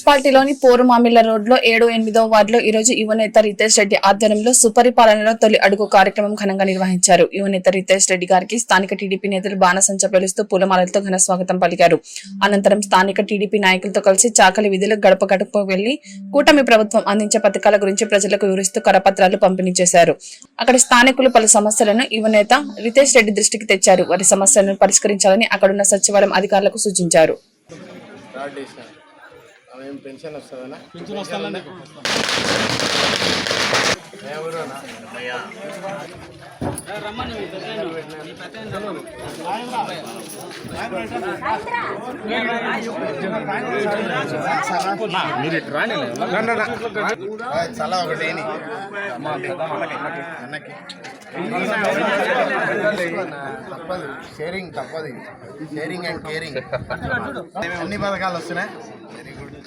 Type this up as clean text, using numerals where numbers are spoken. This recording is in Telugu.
మున్సిపాలిటీలోని పోరుమామిళ్ల రోడ్లో 7-8వ వార్డులో ఈ రోజు యువనేత రితేష్ రెడ్డి ఆధ్వర్యంలో సుపరిపాలనలో తొలి అడుగు కార్యక్రమం ఘనంగా నిర్వహించారు. యువనేత రితేష్ రెడ్డి గారికి స్థానిక టీడీపీ నేతలు బాణసంచా పేలుస్తూ పూలమాలలతో ఘన స్వాగతం పలికారు. అనంతరం స్థానిక టీడీపీ నాయకులతో కలిసి చాకలి వీధిలో గడప గడప వెళ్లి కూటమి ప్రభుత్వం అందించే పథకాల గురించి ప్రజలకు వివరిస్తూ కరపత్రాలు పంపిణీ చేశారు. అక్కడ స్థానికులు పలు సమస్యలను యువనేత రితేష్ రెడ్డి దృష్టికి తెచ్చారు. వారి సమస్యలను పరిష్కరించాలని అక్కడున్న సచివాలయం అధికారులకు సూచించారు. పెన్షన్ వస్తుందన్నా? పెన్షన్ వస్తుందండి. చాలా ఒకటి తప్పదు, షేరింగ్ తప్పదు, షేరింగ్ అండ్ కేరింగ్. అన్ని పథకాలు వస్తున్నాయి. Very good.